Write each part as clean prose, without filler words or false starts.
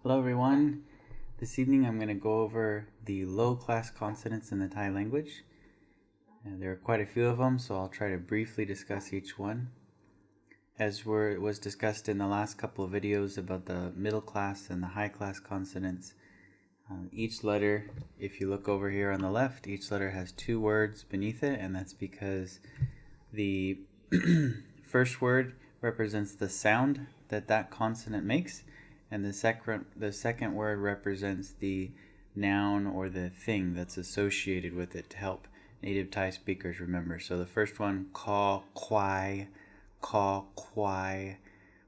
Hello everyone. This evening I'm going to go over the low-class consonants in the Thai language. There are quite a few of them, so I'll try to briefly discuss each one. As was discussed in the last couple of videos about the middle class and the high class consonants, each letter, if you look over here on the left, each letter has two words beneath it, and that's because the first word represents the sound that consonant makes, and the second word represents the noun or the thing that's associated with it to help native Thai speakers remember. So the first one, caw, kwai, caw, kwai.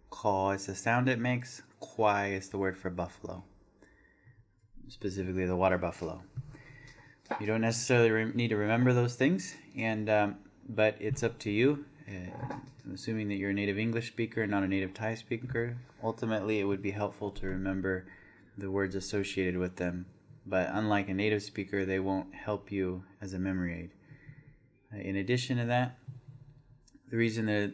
Caw is the sound it makes, kwai is the word for buffalo, specifically the water buffalo. You don't necessarily need to remember those things, but it's up to you. I'm assuming that you're a native English speaker, not a native Thai speaker. Ultimately, it would be helpful to remember the words associated with them, but unlike a native speaker, they won't help you as a memory aid. In addition to that, the reason that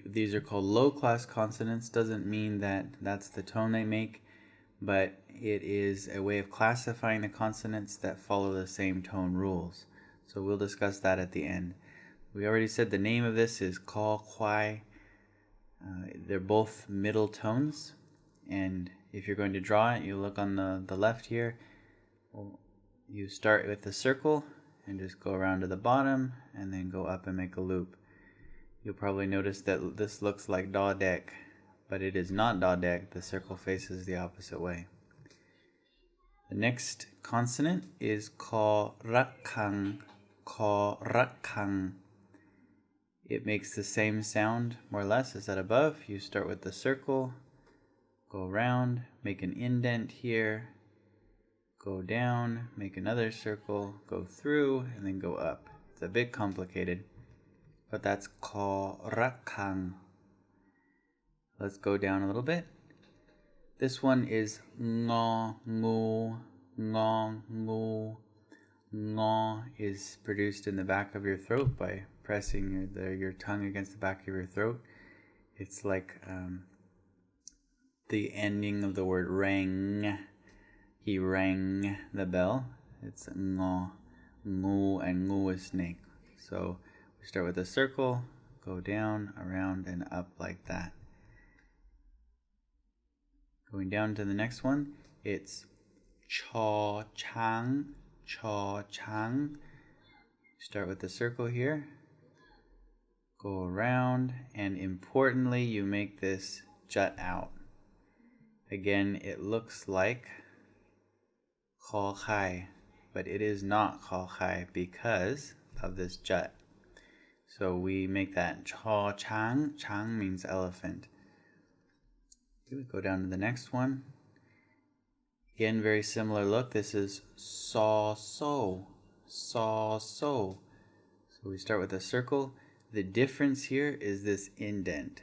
these are called low-class consonants doesn't mean that that's the tone they make, but it is a way of classifying the consonants that follow the same tone rules. So we'll discuss that at the end. We already said the name of this is caw, kwai. They're both middle tones, and if you're going to draw it, you look on the left here. You start with the circle and just go around to the bottom and then go up and make a loop. You'll probably notice that this looks like dodek, but it is not dodek. The circle faces the opposite way. The next consonant is caw rakkang. Caw rakkang. It makes the same sound, more or less, as that above. You start with the circle, go around, make an indent here, go down, make another circle, go through, and then go up. It's a bit complicated, but that's caw rakkang. Let's go down a little bit. This one is ngo, ngu, ngo, ngu. Ngo is produced in the back of your throat by pressing your tongue against the back of your throat. It's like the ending of the word rang. He rang the bell. It's ngo, ngu, and ngu is snake. So we start with a circle, go down, around, and up like that. Going down to the next one, it's chaw chang. Chaw chang. Start with the circle here, go around, and importantly, you make this jut out. Again, it looks like khaw khai, but it is not khaw khai because of this jut. So we make that chaw chang. Chang means elephant. We go down to the next one. Again, very similar look. This is saw so. Saw so. So we start with a circle. The difference here is this indent.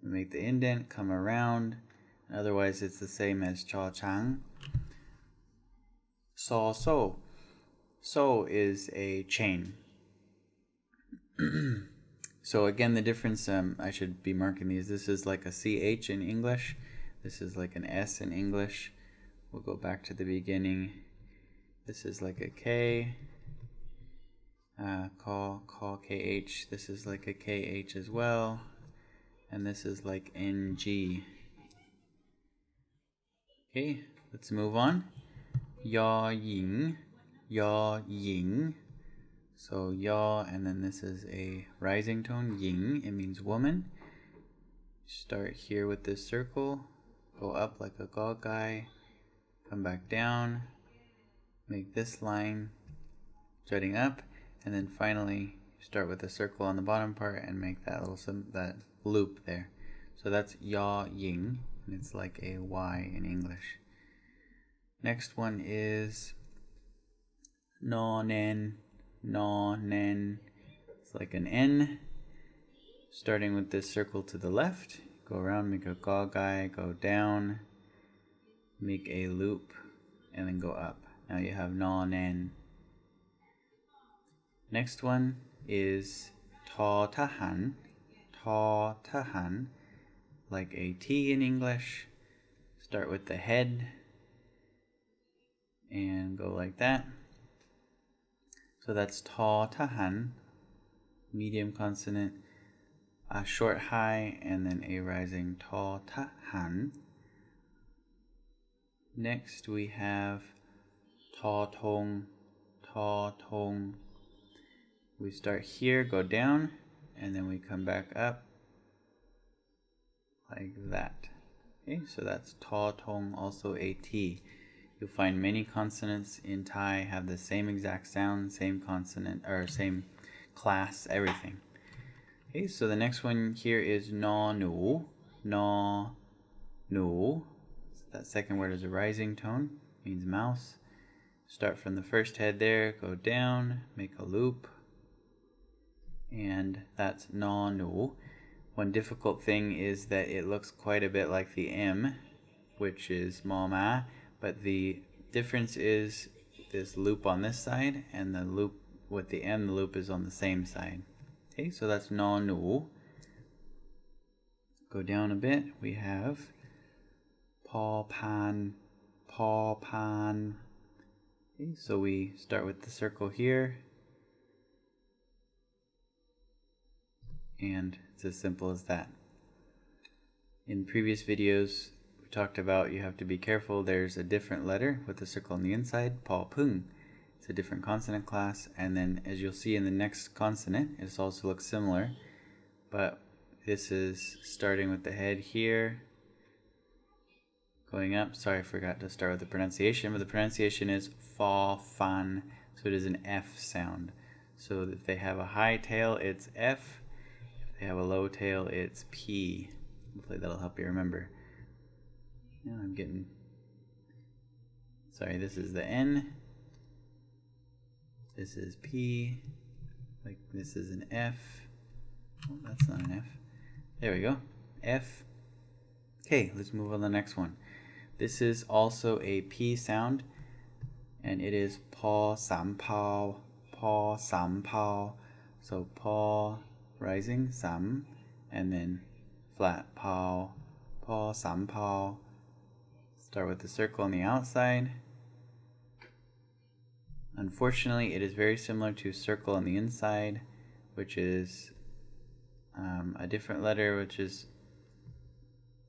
We make the indent come around. Otherwise, it's the same as chaw chang. Saw so. So is a chain. So again, the difference, I should be marking these. This is like a CH in English. This is like an S in English. We'll go back to the beginning. This is like a K. Call KH. This is like a KH as well. And this is like NG. Okay, let's move on. Yaii. Yaii. So ya, and then this is a rising tone, ying. It means woman. Start here with this circle. Go up like a ga guy. Come back down, make this line jutting up, and then finally start with a circle on the bottom part and make that that loop there. So that's ya ying, and it's like a Y in English. Next one is no nen, no nen. It's like an N. Starting with this circle to the left, go around, make a ga guy, go down. Make a loop and then go up. Now you have na nen. Next one is ta tahan. Ta tahan, like a T in English. Start with the head and go like that. So that's ta tahan, medium consonant, a short high, and then a rising ta tahan. Next we have ta tong, ta tong. We start here, go down, and then we come back up like that. Okay, so that's ta tong, also a T. You'll find many consonants in Thai have the same exact sound, same consonant, or same class, everything. Okay, so the next one here is no nu, no nu. So that second word is a rising tone, means mouse. Start from the first head there, go down, make a loop, and that's no nu. One difficult thing is that it looks quite a bit like the M, which is ma ma, but the difference is this loop on this side, and the loop with the M, the loop is on the same side. Okay, so that's no nu. Go down a bit, we have paw pan, paw pan. Okay, so we start with the circle here, and it's as simple as that. In previous videos, we talked about you have to be careful. There's a different letter with a circle on the inside, paw pung. It's a different consonant class, and then as you'll see in the next consonant, it also looks similar, but this is starting with the head here, going up. Sorry, I forgot to start with the pronunciation, but the pronunciation is fa fan, so it is an F sound. So if they have a high tail, it's F. If they have a low tail, it's P. Hopefully that'll help you remember. Now I'm getting, sorry, this is the N. This is P, like this is an F. Oh, that's not an F. There we go, F. Okay, let's move on to the next one. This is also a P sound, and it is paw sam pao, paw sam pao. So paw rising, sam, and then flat pao, paw sam pao. Start with the circle on the outside. Unfortunately, it is very similar to circle on the inside, which is a different letter, which is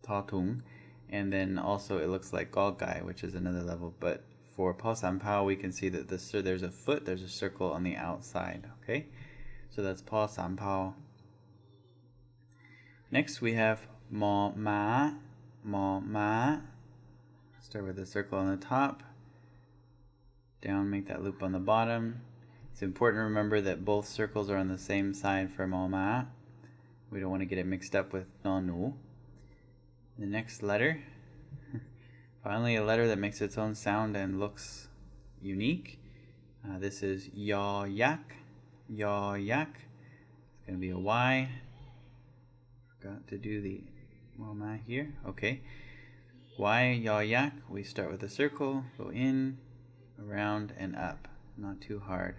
ta tung, and then also it looks like golgai, which is another level. But for pa sam pao, we can see that there's a foot, there's a circle on the outside. Okay, so that's pa sam pao. Next we have ma ma, ma ma. Start with a circle on the top. Down, make that loop on the bottom. It's important to remember that both circles are on the same side for ma ma. We don't want to get it mixed up with no nu. The next letter, finally a letter that makes its own sound and looks unique. This is yaw yak, yaw yak. It's going to be a Y. Forgot to do the ma ma here. Okay. Y, yaw yak. We start with a circle, go in, around, and up. Not too hard.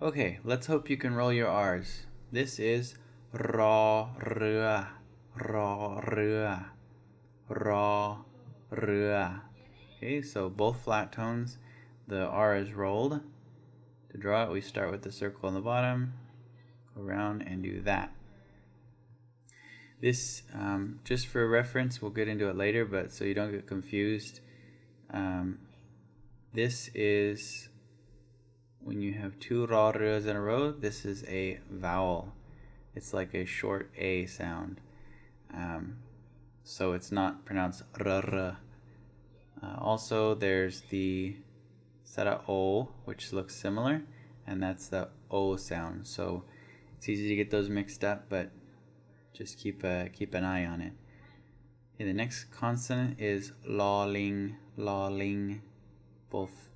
Okay, let's hope you can roll your R's. This is raw, rua, raw, rua, raw, rua. Okay, so both flat tones, the R is rolled. To draw it, we start with the circle on the bottom, go around and do that. This, just for reference, we'll get into it later, but so you don't get confused, this is, when you have two ra ru's in a row, this is a vowel. It's like a short A sound. So it's not pronounced r. Also, there's the sara o, which looks similar, and that's the O sound. So it's easy to get those mixed up, but just keep an eye on it. Okay, the next consonant is lawling, lawling. Both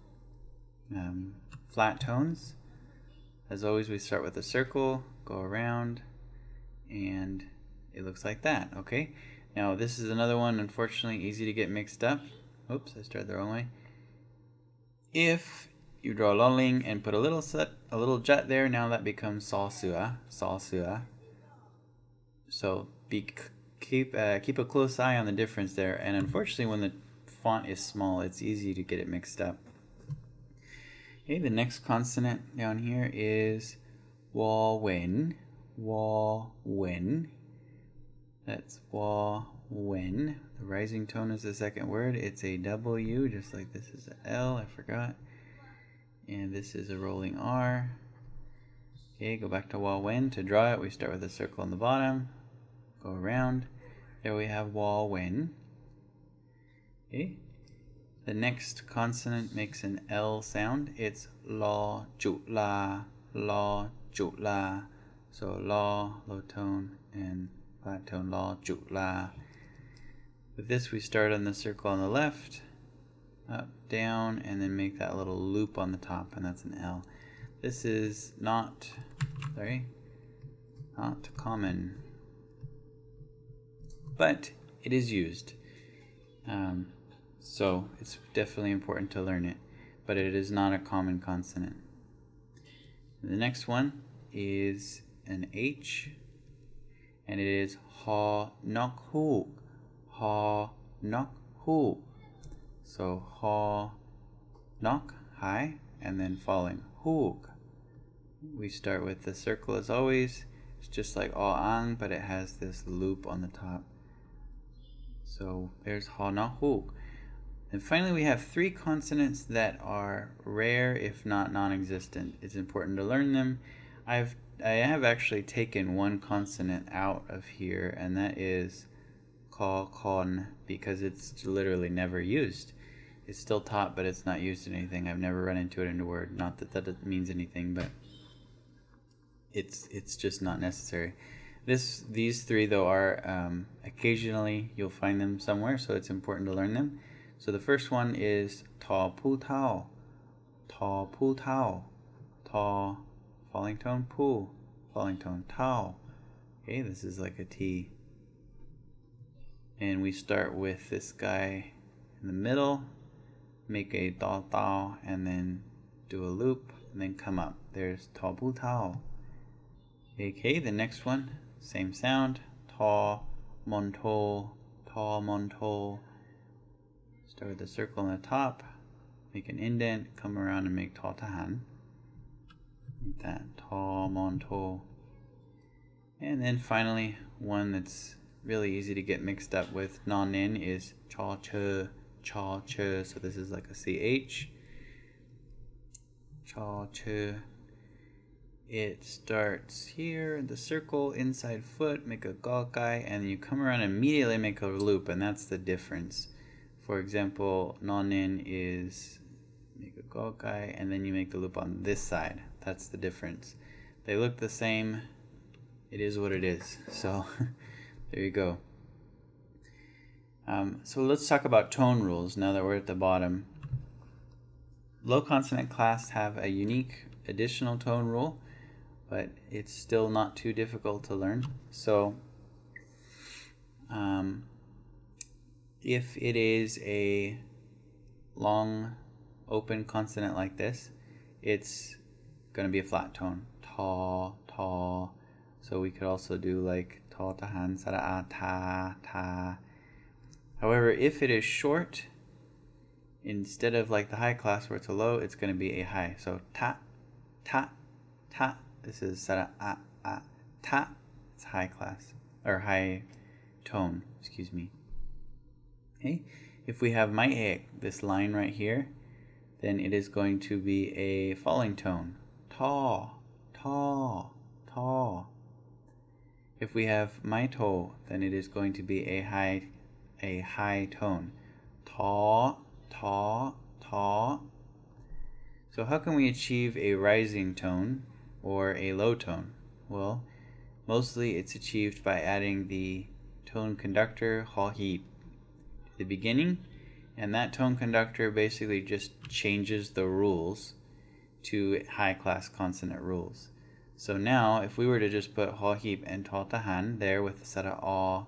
flat tones. As always, we start with a circle, go around, and it looks like that. Okay, now this is another one, unfortunately easy to get mixed up. Oops, I started the wrong way. If you draw lawling and put a little jut there, now that becomes salsua, salsua. So be keep a close eye on the difference there. And unfortunately, when the font is small, it's easy to get it mixed up. Okay, the next consonant down here is wa wen. Wa wen. That's wa wen. The rising tone is the second word. It's a W, just like this is an L. I forgot. And this is a rolling R. Okay, go back to wa wen. To draw it, we start with a circle on the bottom. Go around. There we have wa wen. Okay. The next consonant makes an L sound. It's la ju la, la ju la. So la, low tone, and flat tone, la ju la. With this, we start on the circle on the left, up, down, and then make that little loop on the top, and that's an L. This is not common, but it is used. So it's definitely important to learn it, but it is not a common consonant. The next one is an H, and it is ha nok hu. Ha nok hu. So ha nok, high, and then falling, hoog. We start with the circle as always. It's just like ang, but it has this loop on the top. So there's ha nok hoog. And finally, we have three consonants that are rare, if not non-existent. It's important to learn them. I have actually taken one consonant out of here, and that is ka kon, because it's literally never used. It's still taught, but it's not used in anything. I've never run into it in a word. Not that that means anything, but it's just not necessary. These three though are occasionally you'll find them somewhere, so it's important to learn them. So the first one is ta pu tao, ta pu tao, ta, falling tone, pu, falling tone, tao. Okay, this is like a T. And we start with this guy in the middle, make a ta tao, and then do a loop, and then come up. There's ta pu tao. Okay, the next one, same sound, ta mon to, ta mon to. Start with the circle on the top, make an indent, come around and make ta tahan. Like that, ta mon to. And then finally, one that's really easy to get mixed up with non-in is cha che, cha che. So this is like a CH. Cha che. It starts here in the circle, inside foot, make a gaukai, and then you come around and immediately make a loop, and that's the difference. For example, non-in is make a gaukai, and then you make the loop on this side. That's the difference. They look the same. It is what it is. So there you go. So let's talk about tone rules now that we're at the bottom. Low consonant class have a unique additional tone rule, but it's still not too difficult to learn. So if it is a long open consonant like this, it's going to be a flat tone. Ta, ta. So we could also do like ta, tahan, sara, ta, ta. However, if it is short, instead of like the high class where it's a low, it's going to be a high. So ta, ta, ta. This is sara, ta. It's high class, or high tone, excuse me. Okay. If we have my ek, this line right here, then it is going to be a falling tone. Ta, ta, ta. If we have my to, then it is going to be a high tone. Ta, ta, ta. So how can we achieve a rising tone or a low tone? Well, mostly it's achieved by adding the tone conductor ha hi at the beginning, and that tone conductor basically just changes the rules to high class consonant rules. So now if we were to just put ha hi and ta tahan there with the sara a,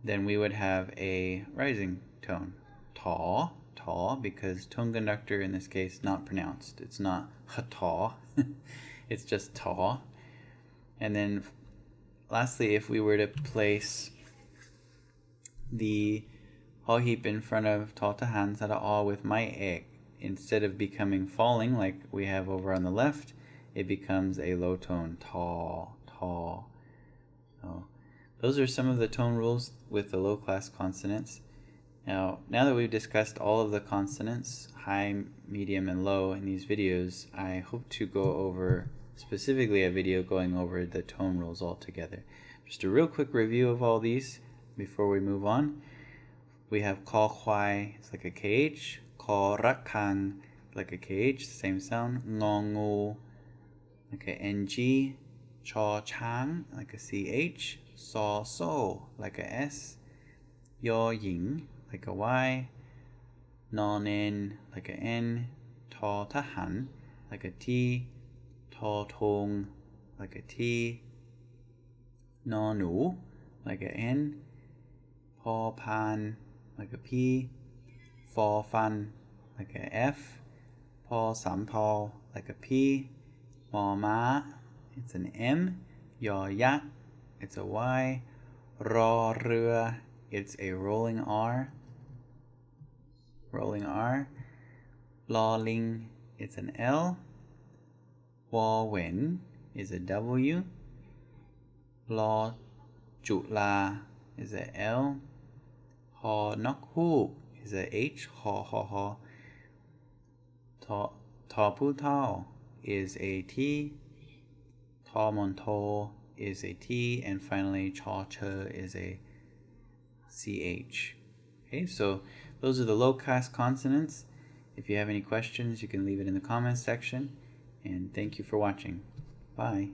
then we would have a rising tone. Ta, ta, because tone conductor in this case not pronounced. It's not ha ta. It's just ta. And then lastly, if we were to place the hahib in front of Tautahan Sara with my egg. Instead of becoming falling like we have over on the left, it becomes a low tone, ta, ta. Oh. Those are some of the tone rules with the low class consonants. Now that we've discussed all of the consonants, high, medium, and low in these videos, I hope to go over specifically a video going over the tone rules altogether. Just a real quick review of all these before we move on. We have call kwai, it's like a KH. Call rakang, like a KH, same sound. Ngongu, like a NG. Chaw chang, like a CH. Saw so, like a S. Yo ying, like a Y. Nonen, like a N. Taw tahan, like a T. Taw tong, like a T. Nonu, like a N. Paw pan, like a P. Fo fan, like a F. Paw sam paw, like a P. Mo ma, it's an M. Yo yak, it's a Y. Ro rua, it's a rolling R. Rolling R. Lo ling, it's an L. Wo wen is a W. Lo ju la is a L. Ho nok hu is a H. Ho ho ho. Ta pu tao is a T. Ta mon to is a T. And finally, cha che is a CH. Okay, so those are the low class consonants. If you have any questions, you can leave it in the comments section. And thank you for watching. Bye.